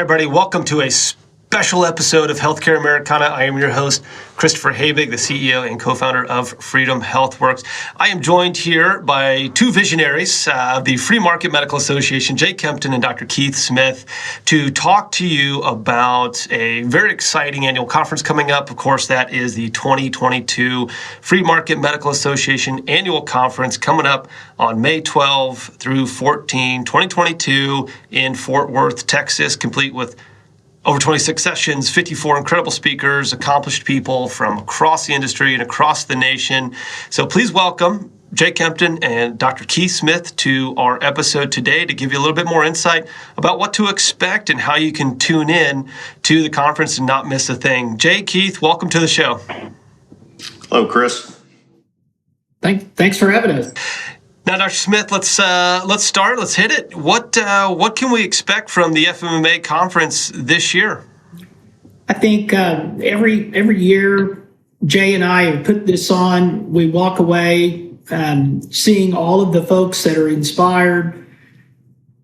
Everybody, welcome to a special episode of Healthcare Americana. I am your host, Christopher Habig, the CEO and co-founder of Freedom HealthWorks. I am joined here by two visionaries, the Free Market Medical Association, Jay Kempton and Dr. Keith Smith, to talk to you about a very exciting annual conference coming up. Of course, that is the 2022 Free Market Medical Association Annual Conference coming up on May 12 through 14, 2022 in Fort Worth, Texas, complete with over 26 sessions, 54 incredible speakers, accomplished people from across the industry and across the nation. So please welcome Jay Kempton and Dr. Keith Smith to our episode today to give you a little bit more insight about what to expect and how you can tune in to the conference and not miss a thing. Jay, Keith, welcome to the show. Hello, Chris. Thanks for having us. Now, Dr. Smith, let's start. Let's hit it. What can we expect from the FMMA conference this year? I think every year, Jay and I have put this on. We walk away seeing all of the folks that are inspired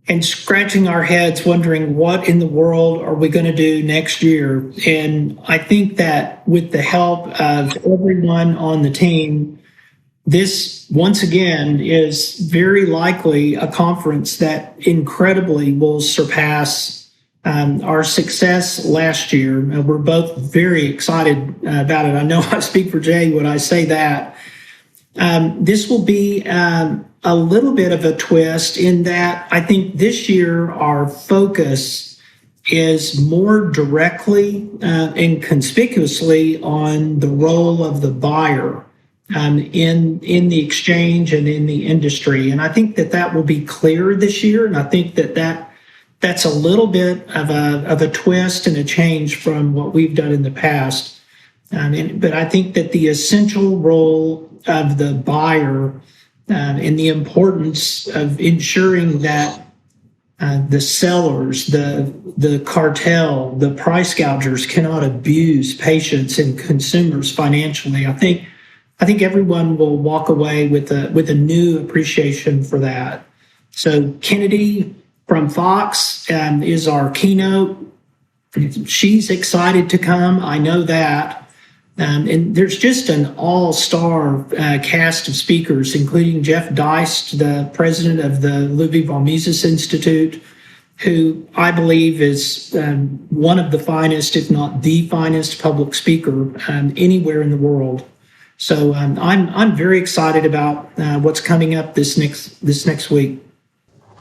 and scratching our heads, wondering what in the world are we going to do next year. And I think that with the help of everyone on the team, this, once again, is very likely a conference that incredibly will surpass our success last year. We're both very excited about it. I know I speak for Jay when I say that. This will be a little bit of a twist in that I think this year our focus is more directly and conspicuously on the role of the buyer in the exchange and in the industry. And I think that will be clear this year. And I think that's a little bit of a twist and a change from what we've done in the past. But I think that the essential role of the buyer and the importance of ensuring that the sellers, the cartel, the price gougers cannot abuse patients and consumers financially. I think everyone will walk away with a new appreciation for that. So Kennedy from Fox is our keynote. She's excited to come. I know that. And there's just an all-star cast of speakers, including Jeff Deist, the president of the Ludwig von Mises Institute, who I believe is one of the finest, if not the finest, public speaker anywhere in the world. So I'm very excited about what's coming up this next week.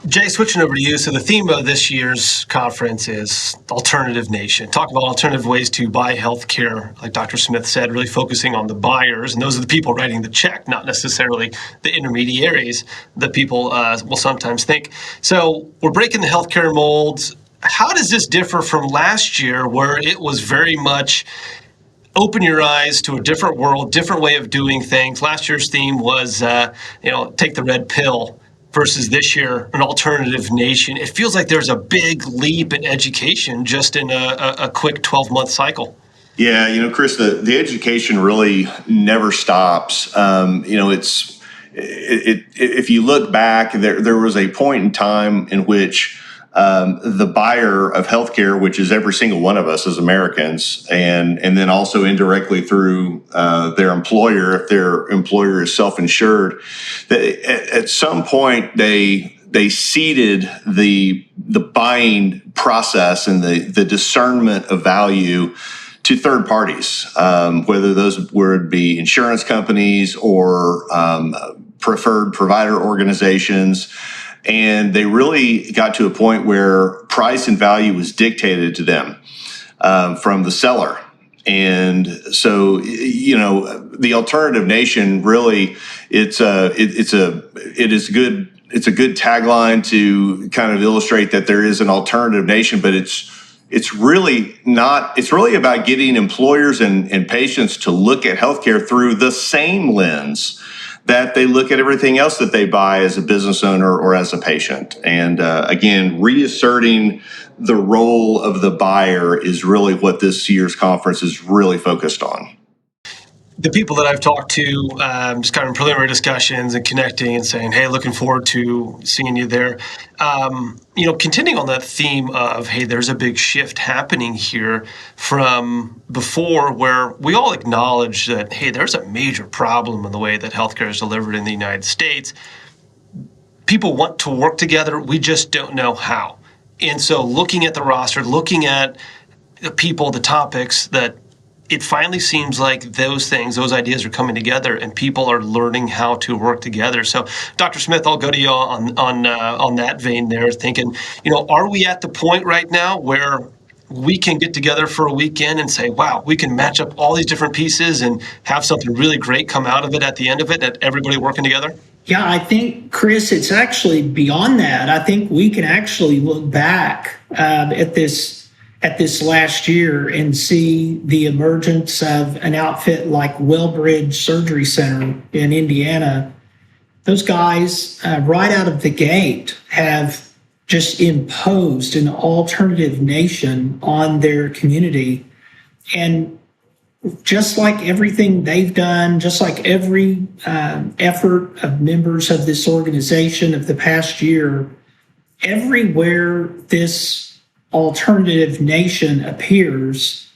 Jay, switching over to you. So the theme of this year's conference is Alternative Nation. Talk about alternative ways to buy healthcare, like Dr. Smith said, really focusing on the buyers. And those are the people writing the check, not necessarily the intermediaries that people will sometimes think. So we're breaking the healthcare molds. How does this differ from last year, where it was very much open your eyes to a different world, different way of doing things? Last year's theme was, take the red pill, versus this year, an alternative nation. It feels like there's a big leap in education just in a quick 12-month cycle. Yeah, Chris, the education really never stops. If you look back, there was a point in time in which the buyer of healthcare, which is every single one of us as Americans, and then also indirectly through their employer, if their employer is self-insured, at some point they ceded the buying process and the discernment of value to third parties, whether those would be insurance companies or preferred provider organizations. And they really got to a point where price and value was dictated to them from the seller. And so, the alternative nation really, it's a good tagline to kind of illustrate that there is an alternative nation, but it's really not. It's really about getting employers and patients to look at healthcare through the same lens that they look at everything else that they buy as a business owner or as a patient. And again, reasserting the role of the buyer is really what this year's conference is really focused on. The people that I've talked to, just kind of preliminary discussions and connecting and saying, hey, looking forward to seeing you there. Continuing on that theme of, hey, there's a big shift happening here from before where we all acknowledge that, hey, there's a major problem in the way that healthcare is delivered in the United States. People want to work together. We just don't know how. And so looking at the roster, looking at the people, the topics, that it finally seems like those ideas are coming together and people are learning how to work together. So, Dr. Smith, I'll go to you on that vein there, thinking, are we at the point right now where we can get together for a weekend and say, wow, we can match up all these different pieces and have something really great come out of it at the end of it, and everybody working together? Yeah, I think, Chris, it's actually beyond that. I think we can actually look back at this last year and see the emergence of an outfit like Wellbridge Surgery Center in Indiana. Those guys, right out of the gate, have just imposed an alternative nation on their community. And just like everything they've done, just like every effort of members of this organization of the past year, everywhere this alternative nation appears,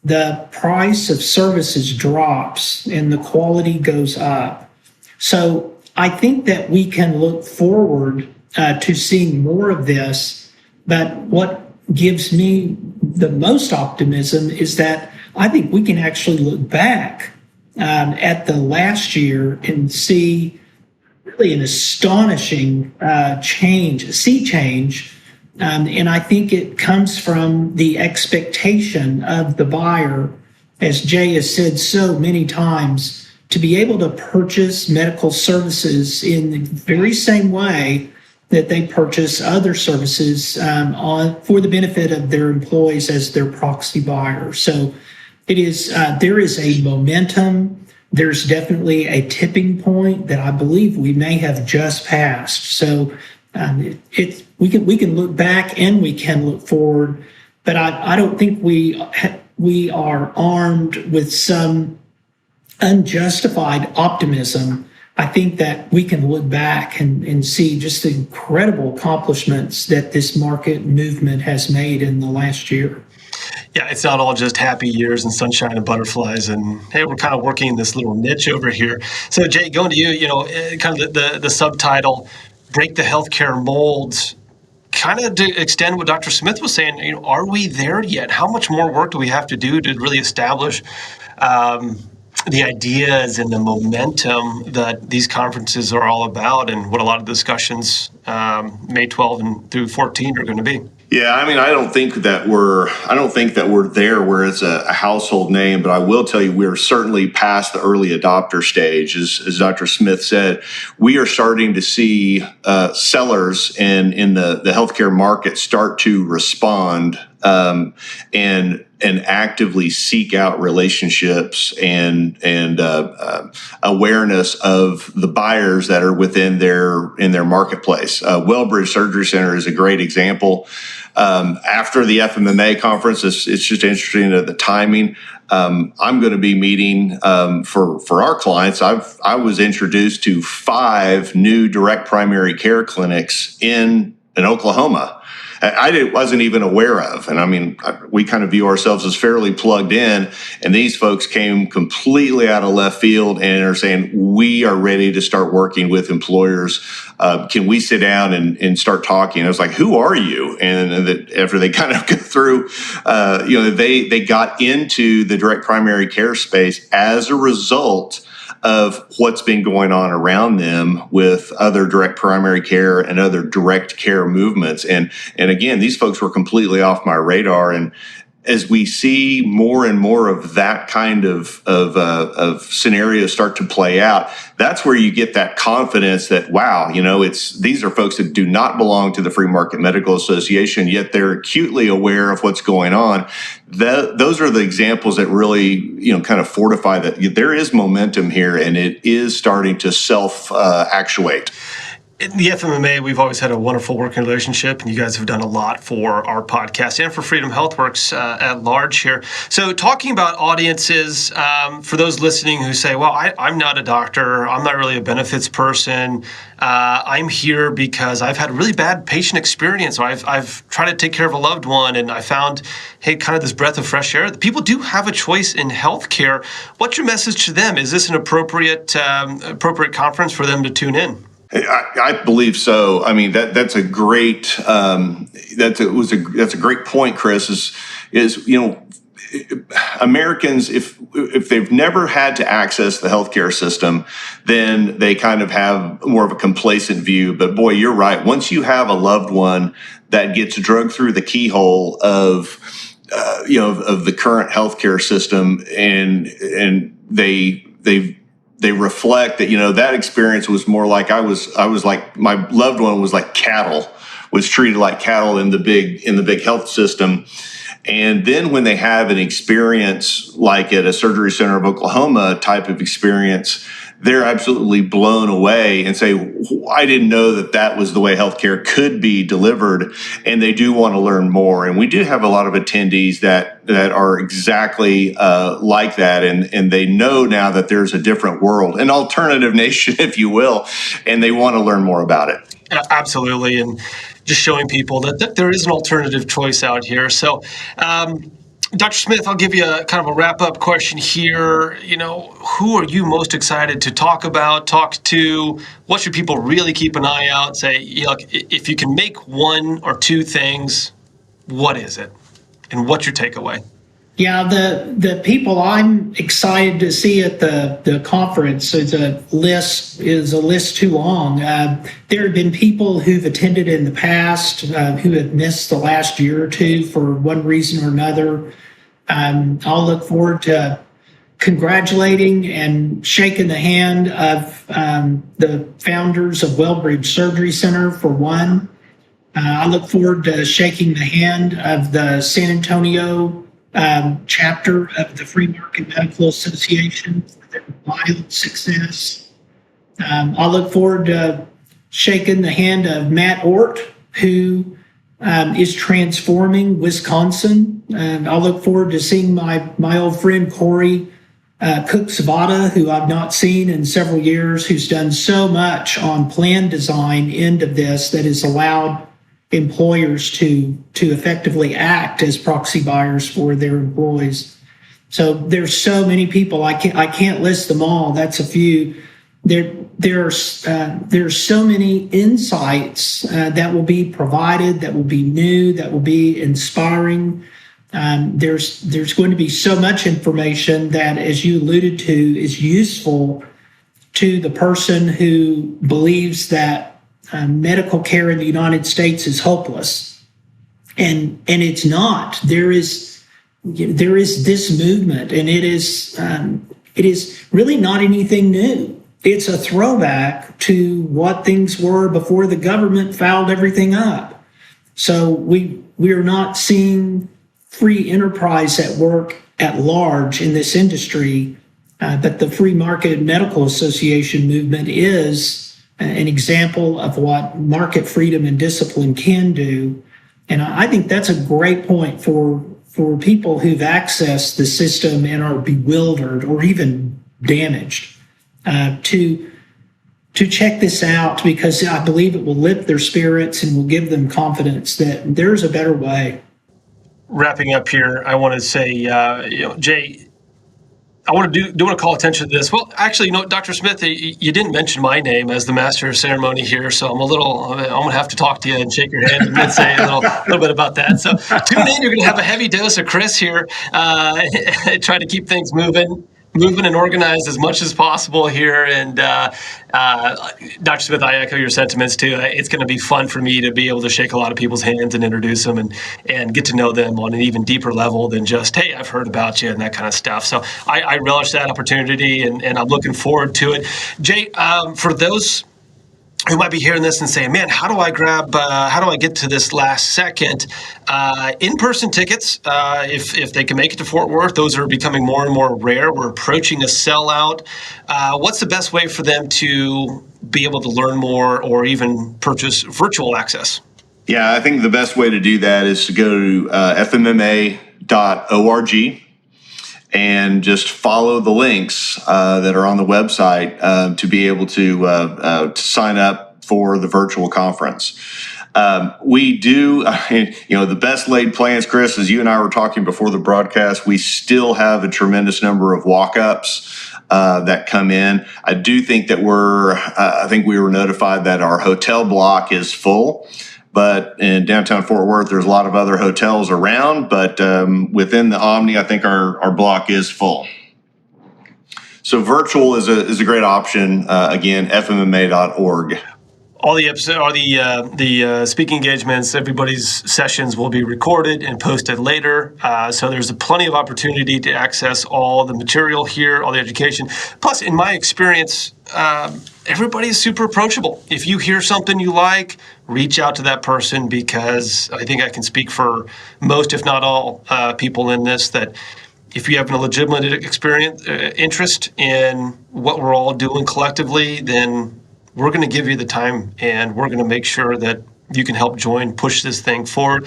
the price of services drops and the quality goes up. So I think that we can look forward to seeing more of this. But what gives me the most optimism is that I think we can actually look back at the last year and see really an astonishing sea change. And I think it comes from the expectation of the buyer, as Jay has said so many times, to be able to purchase medical services in the very same way that they purchase other services for the benefit of their employees as their proxy buyer. So there is a momentum. There's definitely a tipping point that I believe we may have just passed. So we can look back and we can look forward, but I don't think we are armed with some unjustified optimism. I think that we can look back and see just the incredible accomplishments that this market movement has made in the last year. Yeah, it's not all just happy years and sunshine and butterflies and, hey, we're kind of working in this little niche over here. So, Jay, going to you, kind of the subtitle, Break the Healthcare Molds, kind of to extend what Dr. Smith was saying, are we there yet? How much more work do we have to do to really establish the ideas and the momentum that these conferences are all about, and what a lot of discussions May 12 and through 14 are going to be? Yeah, I mean, I don't think that we're there where it's a household name, but I will tell you we're certainly past the early adopter stage. As Dr. Smith said, we are starting to see sellers in the healthcare market start to respond and actively seek out relationships and awareness of the buyers that are within their marketplace. Wellbridge Surgery Center is a great example. After the FMMA conference, it's just interesting at the timing. I'm going to be meeting for our clients. I was introduced to 5 new direct primary care clinics in Oklahoma. I wasn't even aware of. And I mean, we kind of view ourselves as fairly plugged in, and these folks came completely out of left field and are saying, we are ready to start working with employers. Can we sit down and start talking? I was like, who are you? And after they kind of go through, they got into the direct primary care space as a result of what's been going on around them with other direct primary care and other direct care movements. And again, these folks were completely off my radar. And as we see more and more of that kind of scenarios start to play out, that's where you get that confidence that, wow, these are folks that do not belong to the Free Market Medical Association, yet they're acutely aware of what's going on. Those are the examples that really, kind of fortify that there is momentum here and it is starting to self-actuate. In the FMMA, we've always had a wonderful working relationship, and you guys have done a lot for our podcast and for Freedom HealthWorks at large here. So talking about audiences, for those listening who say, well, I'm not a doctor, I'm not really a benefits person, I'm here because I've had a really bad patient experience, or I've tried to take care of a loved one, and I found, hey, kind of this breath of fresh air. People do have a choice in healthcare. What's your message to them? Is this an appropriate conference for them to tune in? I believe so. I mean, that's a great that's a great point, Chris. Is Americans, if they've never had to access the healthcare system, then they kind of have more of a complacent view. But boy, you're right. Once you have a loved one that gets drugged through the keyhole of the current healthcare system, and they reflect that, that experience was more like I was like, my loved one was like cattle, was treated like cattle in the big health system. And then when they have an experience like at a Surgery Center of Oklahoma type of experience, they're absolutely blown away and say, I didn't know that was the way healthcare could be delivered. And they do want to learn more. And we do have a lot of attendees that are exactly like that. And they know now that there's a different world, an alternative nation, if you will, and they want to learn more about it. Absolutely. And just showing people that there is an alternative choice out here. So, Dr. Smith, I'll give you a kind of a wrap-up question here. Who are you most excited to talk to? What should people really keep an eye out? Say, if you can make one or two things, what is it? And what's your takeaway? Yeah, the people I'm excited to see at the conference is a list too long. There have been people who've attended in the past who have missed the last year or two for one reason or another. I'll look forward to congratulating and shaking the hand of the founders of Wellbridge Surgery Center, for one. I look forward to shaking the hand of the San Antonio chapter of the Free Market Medical Association for their wild success. I'll look forward to shaking the hand of Matt Ort, who is transforming Wisconsin. And I'll look forward to seeing my old friend Corey Cook-Savada, who I've not seen in several years, who's done so much on plan design end of this that has allowed employers to effectively act as proxy buyers for their employees. So there's so many people, I can't list them all. That's a few. There's so many insights that will be provided, that will be new, that will be inspiring. There's going to be so much information that, as you alluded to, is useful to the person who believes that medical care in the United States is hopeless, and it's not. There is this movement, and it is really not anything new. It's a throwback to what things were before the government fouled everything up. So we are not seeing free enterprise at work at large in this industry, but the Free Market Medical Association movement is an example of what market freedom and discipline can do. And I think that's a great point for people who've accessed the system and are bewildered or even damaged to check this out, because I believe it will lift their spirits and will give them confidence that there's a better way. Wrapping up here, I want to say, Jay, I want to want to call attention to this. Well, actually, Dr. Smith, you didn't mention my name as the master of ceremony here, so I'm going to have to talk to you and shake your hand and say a little bit about that. So tune in. You're going to have a heavy dose of Chris here, trying to keep things moving and organized as much as possible here. And Dr. Smith, I echo your sentiments too. It's going to be fun for me to be able to shake a lot of people's hands and introduce them and get to know them on an even deeper level than just, hey, I've heard about you and that kind of stuff. So I relish that opportunity, and I'm looking forward to it. Jay, for those who might be hearing this and saying, man, how do I get to this last second? In-person tickets, if they can make it to Fort Worth, those are becoming more and more rare. We're approaching a sellout. What's the best way for them to be able to learn more or even purchase virtual access? Yeah, I think the best way to do that is to go to FMMA.org and just follow the links that are on the website to be able to sign up for the virtual conference. We do, the best laid plans, Chris, as you and I were talking before the broadcast, we still have a tremendous number of walk-ups that come in. I do think that I think we were notified that our hotel block is full. But in downtown Fort Worth, there's a lot of other hotels around. But within the Omni, I think our block is full. So virtual is a great option. Again, FMMA.org. All the speaking engagements, everybody's sessions will be recorded and posted later. So there's plenty of opportunity to access all the material here, all the education. Plus, in my experience, everybody is super approachable. If you hear something you like, reach out to that person, because I think I can speak for most, if not all, people in this, that if you have a legitimate interest in what we're all doing collectively, then we're going to give you the time, and we're going to make sure that you can help push this thing forward.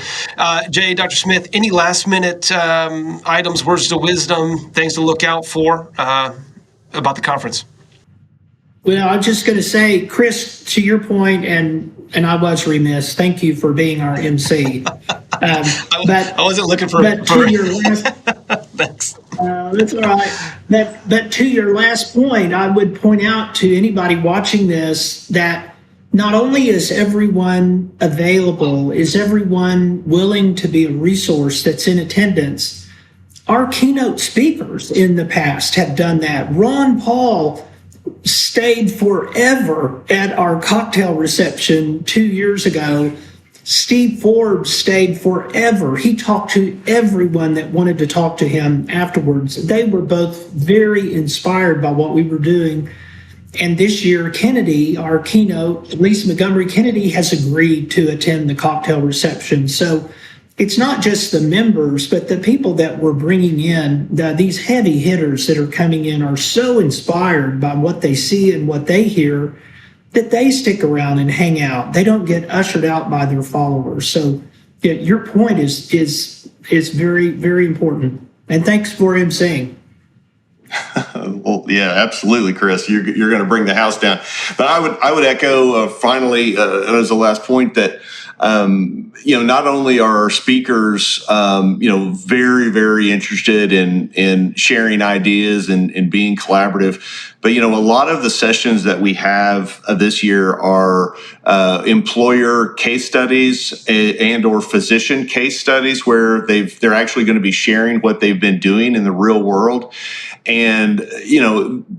Jay, Dr. Smith, any last-minute items, words of wisdom, things to look out for about the conference? Well, I'm just going to say, Chris, to your point, and I was remiss. Thank you for being our MC. I wasn't looking for. But to your last, thanks. That's all right. But to your last point, I would point out to anybody watching this that not only is everyone available, is everyone willing to be a resource that's in attendance. Our keynote speakers in the past have done that. Ron Paul stayed forever at our cocktail reception 2 years ago. Steve Forbes stayed forever. He talked to everyone that wanted to talk to him afterwards. They were both very inspired by what we were doing. And this year, Kennedy, our keynote, Lisa Montgomery Kennedy, has agreed to attend the cocktail reception. So it's not just the members, but the people that we're bringing in, these heavy hitters that are coming in are so inspired by what they see and what they hear that they stick around and hang out. They don't get ushered out by their followers. So yeah, your point is very, very important. And thanks for emceeing. Well, yeah, absolutely, Chris. You're going to bring the house down. But I would echo finally as the last point that not only are our speakers very, very interested in sharing ideas and being collaborative, but a lot of the sessions that we have this year are employer case studies and or physician case studies where they're actually going to be sharing what they've been doing in the real world. And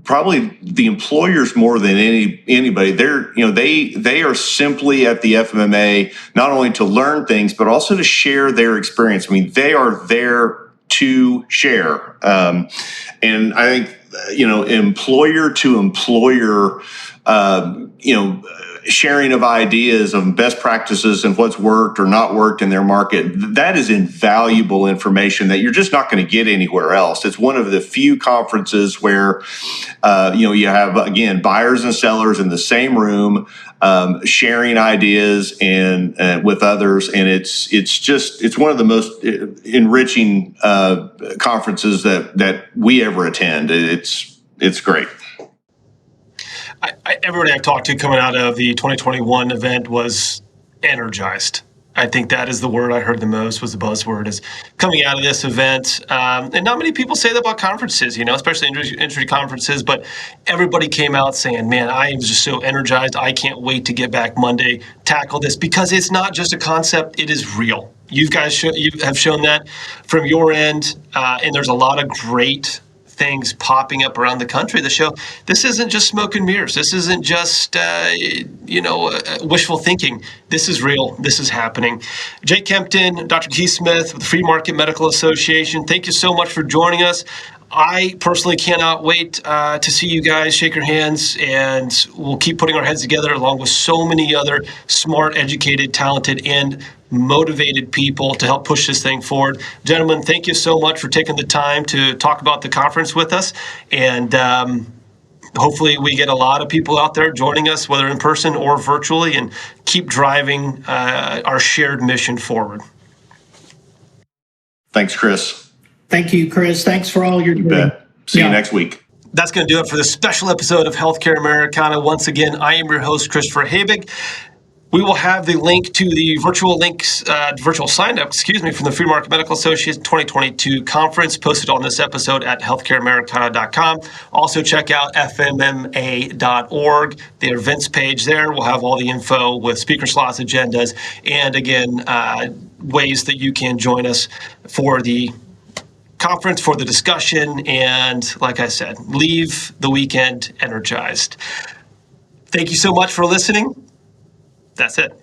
probably the employers more than anybody, they are simply at the FMMA not only to learn things but also to share their experience. I mean, they are there to share, and I think employer to employer, sharing of ideas of best practices and what's worked or not worked in their market, that is invaluable information that you're just not going to get anywhere else. It's one of the few conferences where, you have, again, buyers and sellers in the same room, sharing ideas and with others. And it's one of the most enriching conferences that we ever attend. It's great. Everybody I've talked to coming out of the 2021 event was energized. I think that is the word I heard the most, was the buzzword, is coming out of this event. And not many people say that about conferences, especially industry conferences, but everybody came out saying, man, I am just so energized. I can't wait to get back Monday, tackle this, because it's not just a concept, it is real. You guys have shown that from your end, and there's a lot of great things popping up around the country that show this isn't just smoke and mirrors. This isn't just, wishful thinking. This is real. This is happening. Jay Kempton, Dr. Keith Smith with the Free Market Medical Association, thank you so much for joining us. I personally cannot wait to see you guys, shake your hands, and we'll keep putting our heads together along with so many other smart, educated, talented, and motivated people to help push this thing forward. Gentlemen, thank you so much for taking the time to talk about the conference with us. And hopefully we get a lot of people out there joining us, whether in person or virtually, and keep driving our shared mission forward. Thanks, Chris. Thank you, Chris. Thanks for all you're doing. Bet. See you next week. That's going to do it for this special episode of Healthcare Americana. Once again, I am your host, Christopher Habig. We will have the link to the virtual sign-up, from the Free Market Medical Associates 2022 conference posted on this episode at healthcareamericana.com. Also check out FMMA.org, the events page there. We'll have all the info with speaker slots, agendas, and again, ways that you can join us for the conference, for the discussion, and like I said, leave the weekend energized. Thank you so much for listening. That's it.